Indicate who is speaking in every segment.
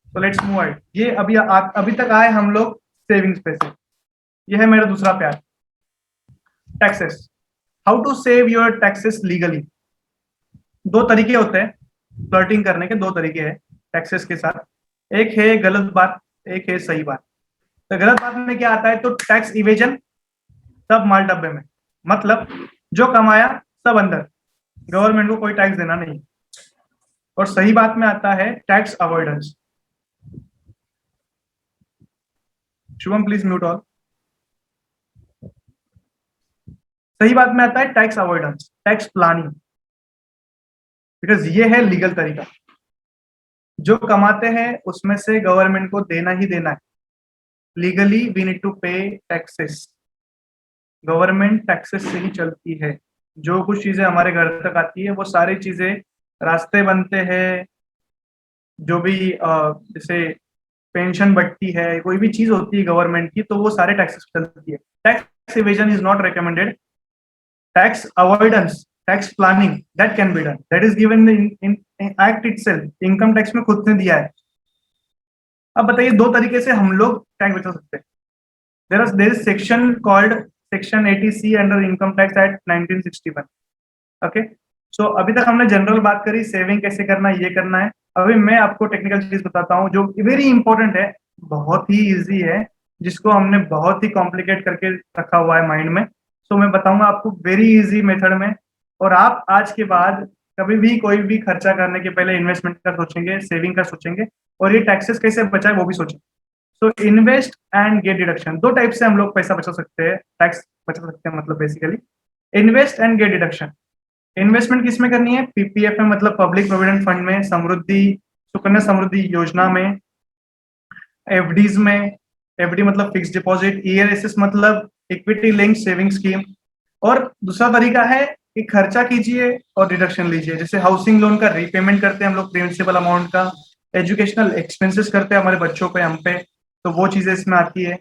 Speaker 1: तो let's move आइट। ये अभी तक आए हम लोग सेविंग्स पे से। ये है मेरा दूसरा प्यार, taxes. How to save your taxes legally. दो तरीके होते हैं फ्लर्टिंग करने के, दो तरीके हैं टैक्सेस के साथ। एक है गलत बात, एक है सही बात। तो गलत बात में क्या आता है, तो टैक्स इवेजन, सब माल डब्बे में, मतलब जो कमाया सब अंदर, गवर्नमेंट को कोई टैक्स देना नहीं। और सही बात में आता है tax avoidance. Shubham please mute all. सही बात में आता है tax avoidance, tax planning, because ये है लीगल तरीका। जो कमाते हैं उसमें से गवर्नमेंट को देना ही देना है। लीगली वी नीड टू पे टैक्सेस। गवर्नमेंट टैक्सेस से ही चलती है। जो कुछ चीजें हमारे घर तक आती है वो सारी चीजें, रास्ते बनते हैं, जो भी जैसे पेंशन बढ़ती है, कोई भी चीज होती है गवर्नमेंट की, तो वो सारे टैक्सेस पे चलती है। Tax evasion is not recommended. Tax avoidance, tax planning, that can be done, that is given in act itself. Income tax में खुद ने दिया है। अब बताइए दो तरीके से हम लोग टैक्स बचा सकते हैं। There is section called section 80C under income tax act 1961। Okay, so अभी तक हमने जनरल बात करी, सेविंग कैसे करना है, ये करना है। अभी मैं आपको टेक्निकल चीज बताता हूँ जो वेरी इंपॉर्टेंट है, बहुत ही इजी है, जिसको हमने बहुत ही कॉम्प्लिकेट करके रखा हुआ है माइंड में। सो मैं बताऊंगा आपको वेरी इजी मेथड में। और आप आज के बाद कभी भी कोई भी खर्चा करने के पहले इन्वेस्टमेंट का सोचेंगे, सेविंग का सोचेंगे, और ये टैक्सेस कैसे बचाए वो भी सोचेंगे। So invest and get deduction, दो टाइप से हम लोग पैसा बचा सकते हैं, टैक्स बचा सकते हैं, मतलब basically invest and get deduction. Investment किसमें करनी है, पीपीएफ में, मतलब पब्लिक प्रोविडेंट फंड में, समृद्धि सुकन्या समृद्धि योजना में, एफडीज में। एफडी मतलब फिक्स डिपॉजिट, ईआरएसएस मतलब इक्विटी लिंक सेविंग स्कीम। और दूसरा तरीका है कि खर्चा कीजिए और डिडक्शन लीजिए। जैसे हाउसिंग लोन का रीपेमेंट करते हैं हम लोग प्रिंसिपल अमाउंट का, एजुकेशनल एक्सपेंसेस करते हैं हमारे बच्चों पे, हम पे, तो वो चीजें इसमें आती है।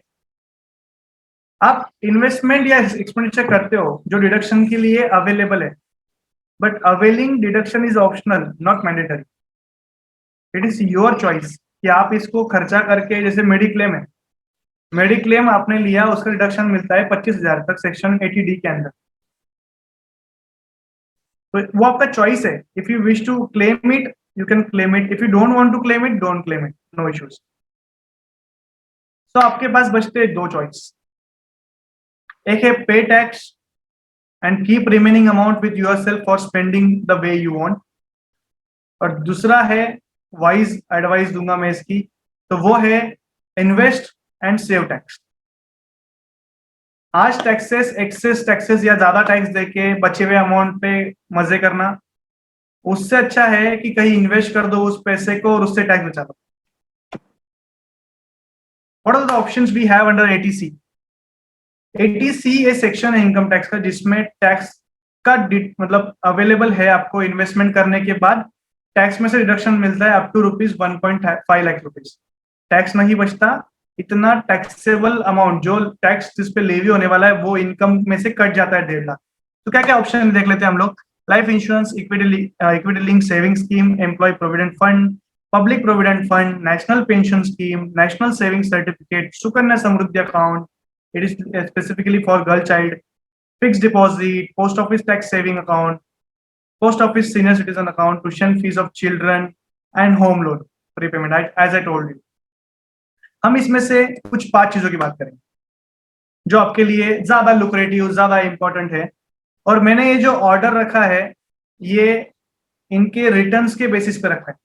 Speaker 1: आप इन्वेस्टमेंट या एक्सपेंडिचर करते हो जो डिडक्शन के लिए अवेलेबल है, but availing deduction is optional not mandatory. It is your choice कि आप इसको खर्चा करके, जैसे मेडिक्लेम है, मेडिक्लेम आपने लिया, उसका डिडक्शन मिलता है 25,000 तक सेक्शन 80D के अंदर। तो वो आपका चॉइस है। If you wish to claim it you can claim it, if you don't want to claim it don't claim it, no issues. तो आपके पास बचते हैं दो चॉइस। एक है पे tax and keep remaining amount with yourself for spending the way you want, और दूसरा है, वाइज एडवाइस दूंगा मैं इसकी, तो वो है इन्वेस्ट एंड सेव टैक्स। आज टैक्सेस, एक्सेस टैक्सेस या ज्यादा टैक्स देके बचे हुए अमाउंट पे मजे करना, उससे अच्छा है कि कहीं इन्वेस्ट कर दो उस पैसे को और उससे टैक्स बचा दो। What are the options we have under eighty C. Eighty C ये सेक्शन है इनकम टैक्स का जिसमें टैक्स का मतलब अवेलेबल है आपको इन्वेस्टमेंट करने के बाद। टैक्स में से डिडक्शन मिलता है अप टू ₹1.5 लाख। टैक्स नहीं बचता, इतना टैक्सेबल अमाउंट जो टैक्स जिस पे लेवी होने वाला है वो इनकम में से कट जाता है 1.5 लाख। तो क्या क्या ऑप्शन देख लेते हैं हम लोग। Life insurance, equity link saving scheme, employ provident fund, public provident fund, national pension scheme, national saving certificate, Sukanya Samriddhi account, it is specifically for girl child, fix deposit, post office tax saving account, post office senior citizen account, tuition fees of children and home loan prepayment, as I told you. हम इसमें से कुछ 5 चीजों की बात करेंगे जो आपके लिए ज्यादा लुक्रेटिव, ज्यादा इंपॉर्टेंट है। और मैंने ये जो ऑर्डर रखा है ये इनके रिटर्न्स के बेसिस पे रखा है।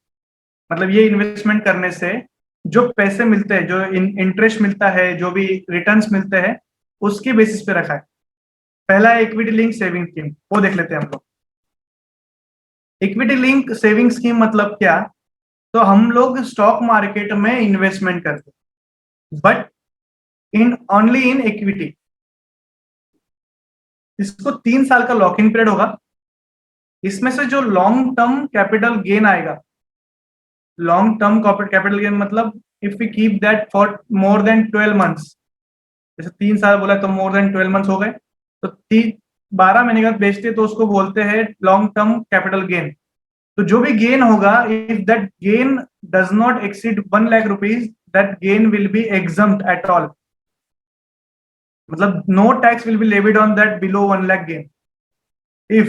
Speaker 1: मतलब ये इन्वेस्टमेंट करने से जो पैसे मिलते हैं, जो इंटरेस्ट मिलता है, जो भी रिटर्न्स मिलते हैं, उसके बेसिस पे रखा है। पहला है इक्विटी लिंक सेविंग स्कीम, वो देख लेते हैं हम लोग। इक्विटी लिंक सेविंग स्कीम मतलब क्या, तो हम लोग स्टॉक मार्केट में इन्वेस्टमेंट करते हैं, but in only in equity. इसको 3 साल का लॉक इन पीरियड होगा। इसमें से जो लॉन्ग टर्म कैपिटल गेन आएगा, लॉन्ग टर्म कैपिटल गेन मतलब if we keep that for more than 12 months, जैसे 3 साल बोला तो मोर देन 12 मंथ्स हो गए, तो 12 महीने का बेचते तो उसको बोलते हैं लॉन्ग टर्म कैपिटल गेन। तो जो भी गेन होगा, if that gain does not exceed 1 lakh rupees, that gain will be exempt at all, मतलब no tax will be levied on that below 1 lakh gain. If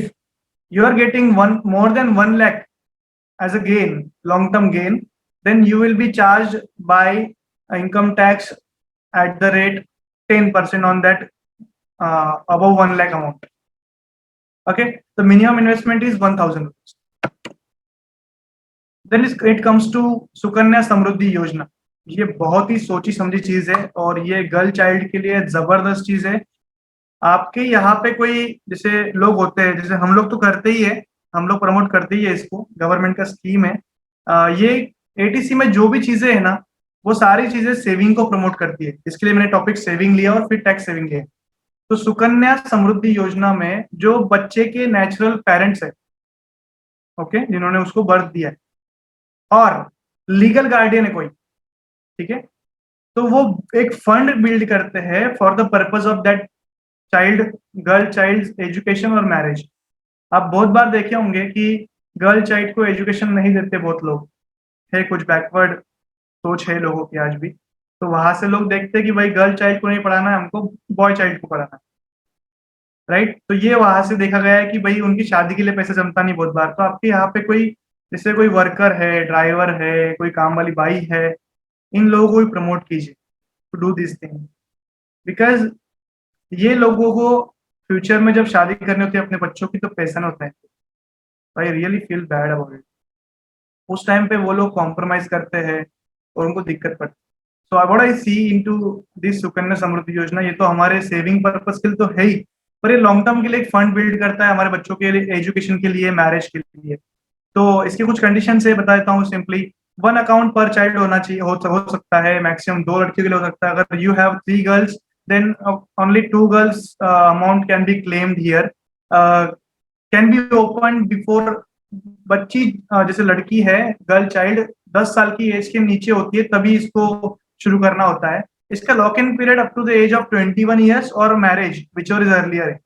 Speaker 1: you are getting more than 1 lakh as a gain, long term gain, then you will be charged by income tax at the rate 10% on that above 1 lakh amount. Okay, the minimum investment is 1000 rupees. Then it comes to Sukanya Samriddhi Yojana. ये बहुत ही सोची समझी चीज है और ये girl child के लिए जबरदस्त चीज है. आपके यहाँ पे कोई जैसे लोग होते हैं, जैसे हम लोग तो करते ही है, हम लोग प्रमोट करते ही है इसको, गवर्नमेंट का स्कीम है. ये एटीसी में जो भी चीजें है ना, वो सारी चीजें सेविंग को प्रमोट करती है. इसके लिए मैंने टॉपिक सेविंग लिया और फिर टैक्स सेविंग लिया. तो सुकन्या समृद्धि योजना में जो बच्चे के नेचुरल पेरेंट्स है, ओके, जिन्होंने उसको बर्थ दिया है और लीगल गार्डियन है कोई, ठीक है, तो वो एक फंड बिल्ड करते हैं for the purpose of that child, girl child education और मैरिज. आप बहुत बार देखे होंगे कि गर्ल चाइल्ड को एजुकेशन नहीं देते बहुत लोग, है कुछ बैकवर्ड सोच है लोगों की आज भी. तो वहां से लोग देखते हैं कि भाई गर्ल चाइल्ड को नहीं पढ़ाना है, हमको बॉय चाइल्ड को पढ़ाना है, राइट. तो ये वहां से देखा गया है कि भाई उनकी शादी के लिए पैसा जमता नहीं बहुत बार. तो आपके यहाँ पे कोई जैसे कोई वर्कर है, ड्राइवर है, कोई काम वाली बाई है, इन लोगों को भी प्रमोट कीजिए to do this thing, because ये लोगों को फ्यूचर में जब शादी करनी होती है अपने बच्चों की, तो पैसा नहीं होता है. I really feel bad about it. उस टाइम पे वो लोग कॉम्प्रोमाइज करते हैं और उनको दिक्कत पड़ती है. So what I see into this Sukanya Samriddhi Yojana, ये तो हमारे सेविंग पर्पस के लिए तो है ही, पर ये लॉन्ग टर्म के लिए एक फंड बिल्ड करता है हमारे बच्चों के लिए, एजुकेशन के लिए, मैरिज के लिए. तो इसके कुछ कंडीशन से बता देता हूँ सिंपली. 1 अकाउंट पर चाइल्ड होना चाहिए, हो सकता है, मैक्सिमम 2 लड़कियों के लिए हो सकता है. अगर you have 3 girls, then only 2 girls amount can be claimed here. Can be opened before बच्ची जैसे लड़की है, गर्ल चाइल्ड 10 साल की एज के नीचे होती है तभी इसको शुरू करना होता है. इसका lock in period up to the age of 21 years और मैरिज विच इज अर्लियर है.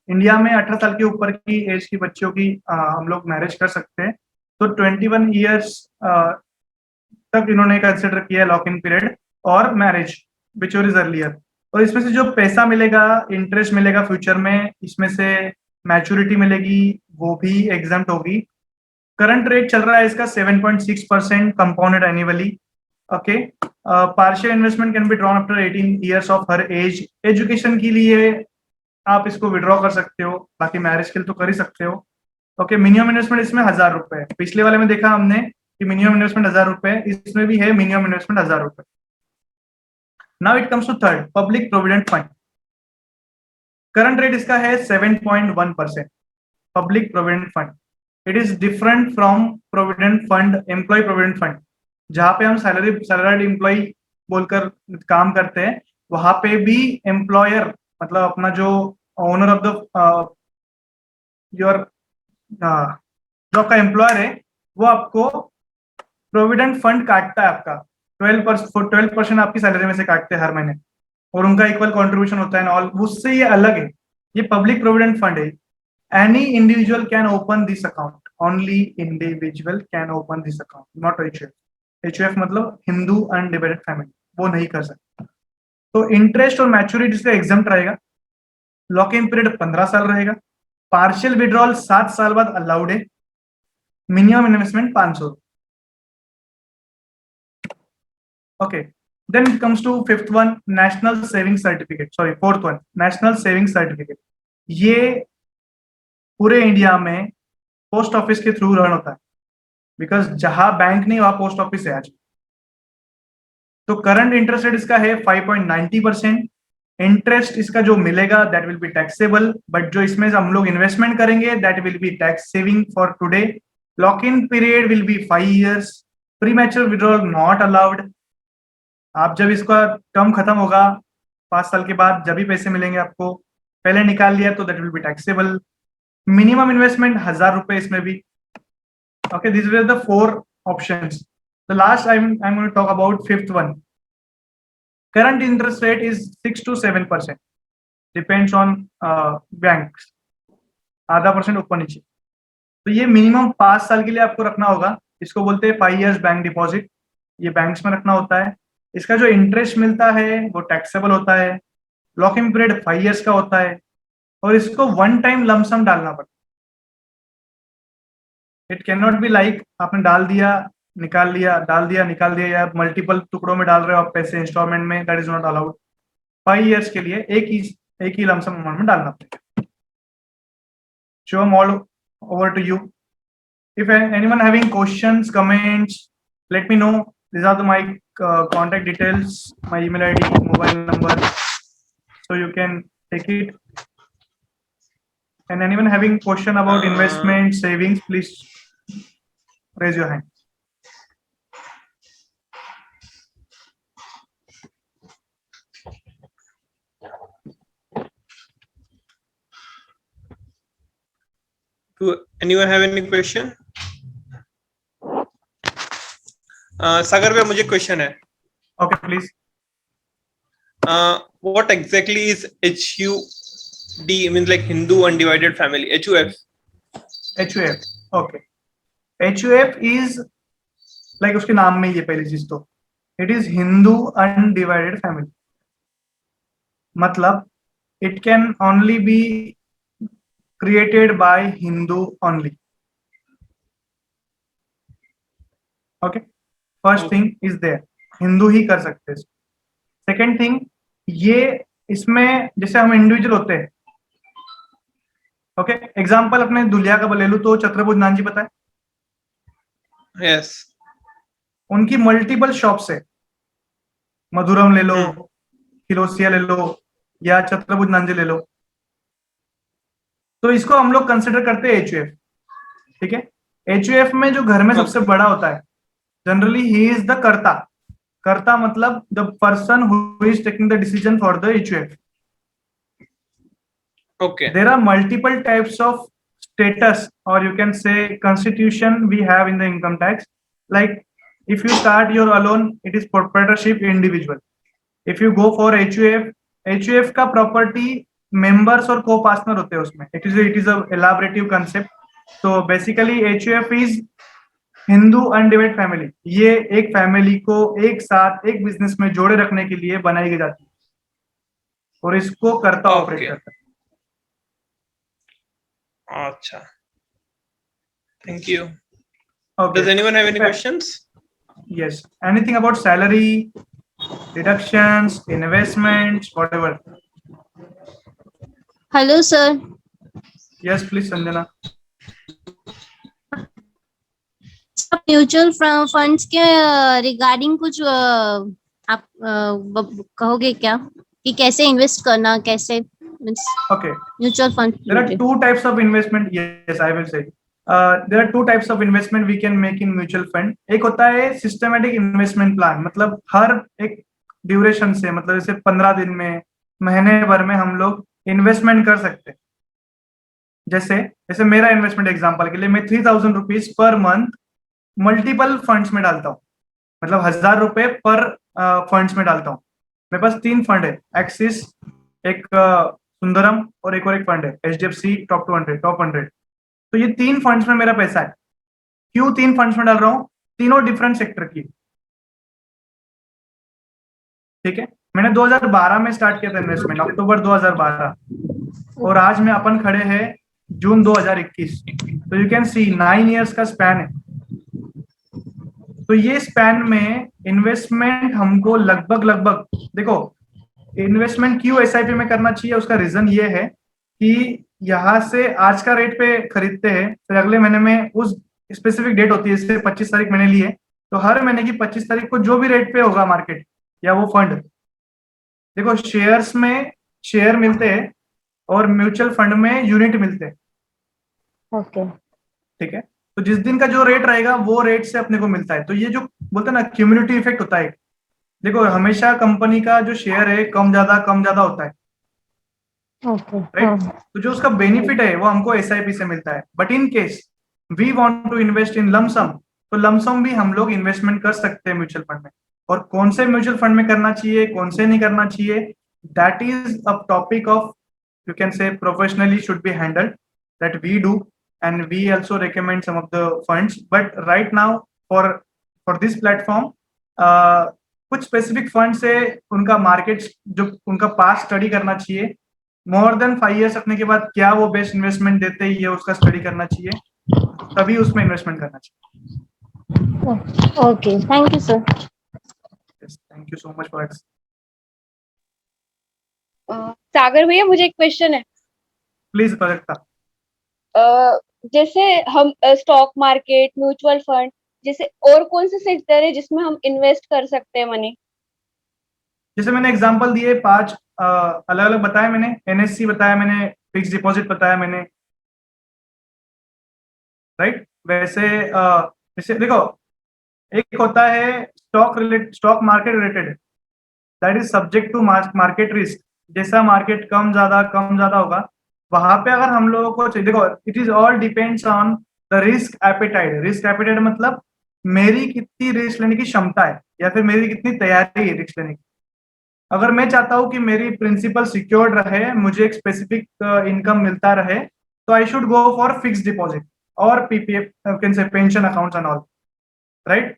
Speaker 1: इंडिया में 18 साल के ऊपर की एज की बच्चियों की हम लोग मैरिज कर सकते हैं. तो 21 ईयर्स तक इन्होंने कंसिडर किया लॉक इन पीरियड और मैरिज विच इज अर्लियर. और इसमें से जो पैसा मिलेगा, इंटरेस्ट मिलेगा फ्यूचर में, इसमें से मैच्योरिटी मिलेगी, वो भी एग्जम्प्ट होगी. करंट रेट चल रहा है इसका 7.6% compounded annually. Okay, partial investment can be drawn after 18 years of her age. Education के लिए आप इसको विड्रॉ कर सकते हो, बाकी मैरिज के लिए तो कर ही सकते हो. ओके, मिनिमम इन्वेस्टमेंट इसमें 1000 रुपए. पिछले वाले में देखा हमने कि मिनिमम इन्वेस्टमेंट 1000 रुपए, इसमें भी है मिनिमम इन्वेस्टमेंट 1000 रुपए. Now it comes to third, public provident fund. Current rate इसका है 7.1%. Public provident fund. It is different from provident fund, employee provident fund. जहाँ पे हम salaried employee बोलकर काम करते हैं, वहां पे भी employer मतलब अपना जो owner of the your जो आपका एम्प्लॉयर है, वो आपको प्रोविडेंट फंड काटता है आपका 12% आपकी सैलरी में से काटते हैं हर महीने, और उनका इक्वल कंट्रीब्यूशन होता है ऑल. उससे ये अलग है, ये पब्लिक प्रोविडेंट फंड है. Any individual can open this account, only individual can open this account, not HUF. HUF मतलब हिंदू अनडिवाइडेड फैमिली, वो नहीं कर सकता. तो इंटरेस्ट और मैच्योरिटी इसका एग्जम्प्ट रहेगा. लॉक इन पीरियड 15 साल रहेगा. पार्शियल विड्रॉल 7 साल बाद अलाउड है. Minimum investment 500. Okay, then it comes to fifth one, national saving certificate. Sorry, fourth one, national saving certificate. ये पूरे इंडिया में पोस्ट ऑफिस के थ्रू रन होता है, बिकॉज जहां बैंक नहीं वहां पोस्ट ऑफिस है आज. तो करंट इंटरेस्ट रेट इसका है 5.90%. इंटरेस्ट इसका जो मिलेगा that will be taxable, but जो इसमें हम लोग इन्वेस्टमेंट करेंगे that will B tax saving for today. Lock in period will be 5 years. Premature withdrawal not allowed. आप जब इसका टर्म खत्म होगा 5 साल के बाद, जब भी पैसे मिलेंगे आपको, पहले निकाल लिया तो that will be taxable. Minimum investment 1000 रुपए इसमें भी. Okay, this were the 4 options. The last I am going to talk about fifth one. Current interest rate is 6 to 7%, depends on bank, आधा % ऊपर नीचे. तो ये मिनिमम 5 साल के लिए आपको रखना होगा। इसको बोलते हैं 5 years बैंक डिपॉजिट। ये बैंक्स में रखना होता है। इसका जो इंटरेस्ट मिलता है वो टैक्सेबल होता है। लॉकिंग पीरियड 5 years का होता है और इसको वन टाइम लमसम डालना पड़ता है। It can not be like आपने डाल दिया निकाल लिया, डाल दिया निकाल दिया, या मल्टीपल टुकड़ों में डाल रहे हो आप पैसे इंस्टॉलमेंट में, that is not allowed. 5 years के लिए एक ही लमसम अमाउंट में डालना पड़ेगा। Show am all over to you. If anyone having questions, comments, let me know. These are my contact details, my email ID, mobile number, so you can take it. And anyone having question about investment, savings, please raise your hand.
Speaker 2: Do anyone have any question? सागर भैया मुझे question है।
Speaker 1: Okay, please.
Speaker 2: What exactly is HUD? Means like Hindu Undivided Family. HUF.
Speaker 1: HUF. Okay. HUF is like उसके नाम में ये पहली चीज तो it is Hindu Undivided Family. मतलब it can only be created by Hindu only. Okay. First thing is there, Hindu ही कर सकते हैं। सेकेंड थिंग, ये इसमें जैसे हम इंडिविजुअल होते हैं, ओके, एग्जांपल अपने दुलिया का ले लूं तो छत्रपति नानजी पता है?
Speaker 2: यस।
Speaker 1: उनकी मल्टीपल शॉप्स है, मधुरम ले लो, किलोसिया ले लो, या छत्रपति नानजी ले लो, तो इसको हम लोग कंसिडर करते हैं एचयूएफ। ठीक है, एचयूएफ में जो घर में सबसे बड़ा होता है, जनरली ही इज द कर्ता। कर्ता मतलब the person who is taking the decision for the HUF.
Speaker 2: Okay.
Speaker 1: There are multiple types of status, or you can say constitution we have in the income tax. Like if you start your alone, it is proprietorship individual. If you go for HUF, HUF का property members और co-partner होते हैं उसमें। It is a elaborative concept. So basically HUF is Hindu undivided family. ये एक family को एक साथ एक बिजनेस में जोड़े रखने के लिए बनाई गई जाती है और इसको कर्ता ऑपरेट करता है।
Speaker 2: अच्छा, thank you.
Speaker 1: Okay.
Speaker 2: Does anyone have any questions?
Speaker 1: Yes. Anything about salary, deductions, investments, whatever?
Speaker 3: Hello, sir.
Speaker 1: Yes, please, Sanjana.
Speaker 3: Mutual funds के रिगार्डिंग कुछ आप कहोगे क्या कि कैसे इन्वेस्ट करना, कैसे?
Speaker 1: Okay.
Speaker 3: Mutual fund.
Speaker 1: There are two types of investment. Yes, I will say. There are two types of investment we can make in mutual fund. एक होता है systematic investment plan, मतलब हर एक ड्यूरेशन से, मतलब जैसे 15 दिन में, महीने भर में हम लोग इन्वेस्टमेंट कर सकते हैं। जैसे मेरा इन्वेस्टमेंट एग्जांपल के लिए, मैं 3000 rupees per month multiple funds में डालता हूँ, मतलब 1000 रुपए पर फंड्स में डालता हूँ। मेरे पास 3 फंड है, एक्सिस, एक सुंदरम और एक फंड है HDFC टॉप 100। तो ये 3 फंड्स में मेरा पैसा है। क्यों 3 फंड्स में डाल रहा हूँ? तीनों डिफरेंट सेक्टर की। ठीक है, मैंने 2012 में स्टार्ट किया था इन्वेस्टमेंट, अक्टूबर 2012, और आज में अपन खड़े हैं जून 2021। तो यू कैन सी 9 इयर्स का स्पैन है। तो ये स्पैन में इन्वेस्टमेंट हमको लगभग देखो, इन्वेस्टमेंट क्यों एसआईपी में करना चाहिए, उसका रीजन ये है कि यहाँ से आज का रेट पे खरीदते हैं, फिर अगले महीने में उस स्पेसिफिक डेट होती है, जैसे 25 तारीख मैंने ली है, तो हर महीने की 25 तारीख को जो भी रेट पे होगा मार्केट या वो फंड, देखो शेयर्स में शेयर मिलते हैं और म्यूचुअल फंड में यूनिट मिलते हैं।
Speaker 3: ओके,
Speaker 1: ठीक है, तो जिस दिन का जो रेट रहेगा वो रेट से अपने को मिलता है। तो ये जो बोलते हैं ना क्यूमुलेटिव इफेक्ट होता है, देखो हमेशा कंपनी का जो शेयर है कम ज्यादा होता है, राइट? तो जो उसका बेनिफिट है वो हमको एसआईपी से मिलता है। But in case we want to invest in lump sum, तो लमसम भी हम लोग इन्वेस्टमेंट कर सकते हैं म्यूचुअल फंड में। और कौन से म्यूचुअल फंड में करना चाहिए, कौन से नहीं करना चाहिए, that is a topic of, you can say, professionally should be handled, that we do. and we also recommend some of the funds. But right now for this platform, कुछ specific fund से उनका market जो उनका पास study करना चाहिए, more than 5 years रखने के बाद क्या वो बेस्ट इन्वेस्टमेंट देते हैं ये उसका स्टडी करना चाहिए, तभी उसमें इन्वेस्टमेंट करना चाहिए.
Speaker 3: Okay, thank you sir.
Speaker 1: Yes, thank you so much for it.
Speaker 4: सागर भैया, मुझे एक क्वेश्चन है.
Speaker 1: प्लीज प्राजक्ता.
Speaker 4: जैसे हम स्टॉक मार्केट, म्यूचुअल फंड जैसे और कौन से सेक्टर है जिसमें हम इन्वेस्ट कर सकते हैं मनी?
Speaker 1: जैसे मैंने एग्जांपल दिए 5 अलग अलग बताया मैंने, एनएससी बताया मैंने, फिक्स डिपॉजिट बताया मैंने, राइट. वैसे जैसे देखो, एक होता है stock market related, that is subject to market risk. जैसा मार्केट कम ज्यादा होगा, वहां पे अगर हम लोगों को देखो, it is all depends on the risk appetite. Risk appetite मतलब मेरी कितनी रिस्क लेने की क्षमता है या फिर मेरी कितनी तैयारी है रिस्क लेने की. अगर मैं चाहता हूं कि मेरी प्रिंसिपल सिक्योर्ड रहे, मुझे एक स्पेसिफिक इनकम मिलता रहे, तो I should go for fix deposit और PPF, can say pension accounts and all, right.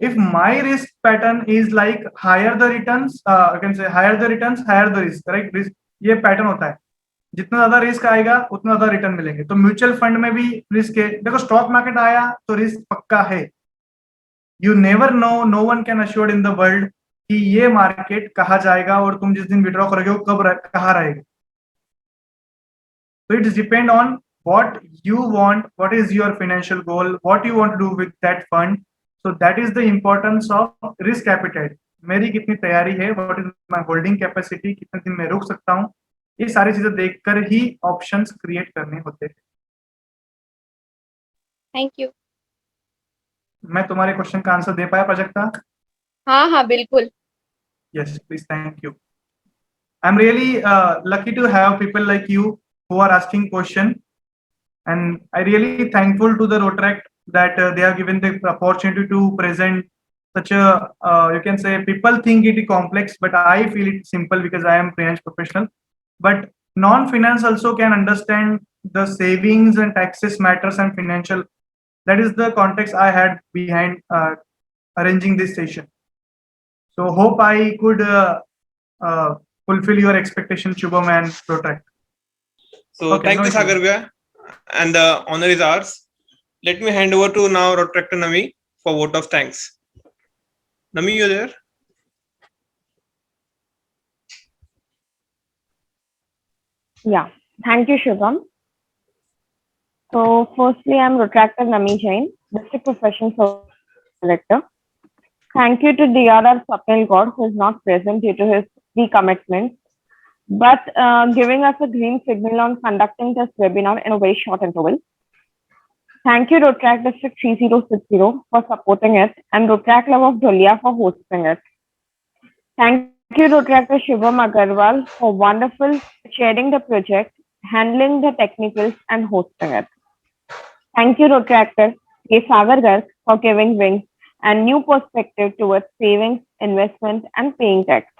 Speaker 1: If my risk pattern is like higher the returns, can say higher the returns, higher the risk, right? Risk, ये pattern होता है, जितना ज्यादा risk आएगा उतना ज्यादा return मिलेंगे. तो म्यूचुअल फंड में भी रिस्क है. देखो, स्टॉक मार्केट आया तो रिस्क पक्का है. You never know, no one can assured in the world कि ये मार्केट कहाँ जाएगा और तुम जिस दिन विड्रॉ करोगे वो कहाँ रहेगा. तो it's depend on what you want, what is your financial goal, what you want to do with that fund. So that is the importance of risk appetite. मेरी कितनी तैयारी है, what is my holding capacity, कितने दिन में रुक सकता हूँ, ये सारी चीजें देखकर ही ऑप्शंस क्रिएट करने होते हैं.
Speaker 4: Thank you.
Speaker 1: मैं तुम्हारे क्वेश्चन का आंसर दे पाया प्राजक्ता?
Speaker 4: हाँ, बिल्कुल.
Speaker 1: Yes, please, thank you. I'm really lucky to have people like you who are asking question, and I really thankful to the Rotaract that they have given the opportunity to present such a you can say, people think it is complex, but I feel it simple because I am finance professional. But non-finance also can understand the savings and taxes matters and financial. That is the context I had behind arranging this session. So hope I could fulfill your expectation, Shubham and Rotaract.
Speaker 2: So
Speaker 1: Okay,
Speaker 2: thank
Speaker 1: no
Speaker 2: you,
Speaker 1: issue.
Speaker 2: Sagar Bhaiya, and the honor is ours. Let me hand over to now Rotaractor Nami for vote of thanks. Nami, you there?
Speaker 5: Yeah, thank you, Shubham. So, firstly, I'm Rotaractor Nami Jain, District Professional Service Director. Thank you to DRR Swapnil Gaur, who is not present due to his pre-commitments, but giving us a green signal on conducting this webinar in a very short interval. Thank you, Rotaract District 3060 for supporting it, and Rotaract Club of Dhulia for hosting it. Thank you, Rotaractor Shubham Agarwal, for wonderful sharing the project, handling the technicals, and hosting it. Thank you, Rotaractor K. Sagar Garg, for giving wings and new perspective towards savings, investment, and paying tax.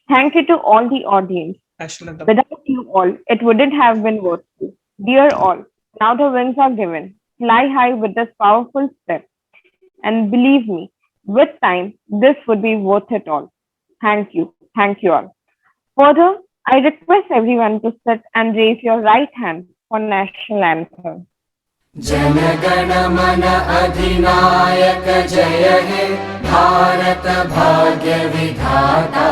Speaker 5: Thank you to all the audience.
Speaker 2: Ashwin,
Speaker 5: Without you all, it wouldn't have been worth it. Dear all, now the wings are given. Fly high with this powerful step. And believe me, with time, this would be worth it all. Thank you. Thank you all. Further, I request everyone to sit and raise your right hand for national anthem.
Speaker 6: जनगण मन अधिनायक जय हे भारत भाग्य विधाता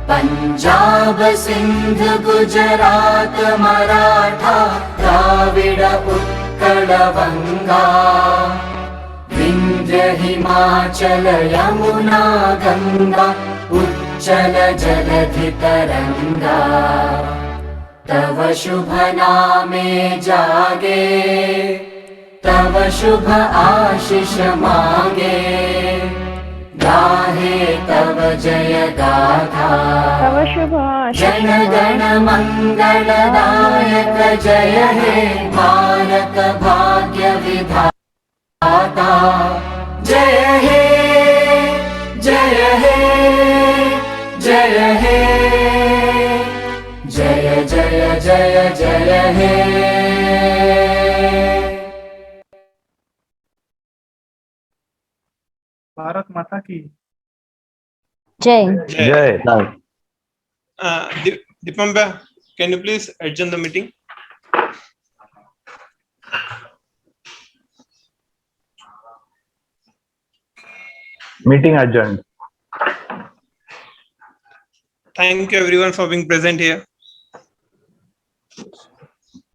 Speaker 6: पंजाब सिंध गुजरात मराठा द्राविड उत्कल बंगा विंध्य हिमाचल यमुना गंगा उच्चल जलधि तरंगा तव शुभ नामे जागे तव शुभ आशीष मांगे गाहे तव जय गाथा
Speaker 5: तव शुभ
Speaker 6: जन गण मंगलदायक जय हे भारत भाग्य विधाता जय हे जय हे जय हे जय जय जय जय हे
Speaker 1: माता की
Speaker 3: जय।
Speaker 2: Jai.
Speaker 7: Jai.
Speaker 2: Dipamba, can you please adjourn the meeting?
Speaker 7: Meeting adjourned.
Speaker 2: Thank you everyone for being present here.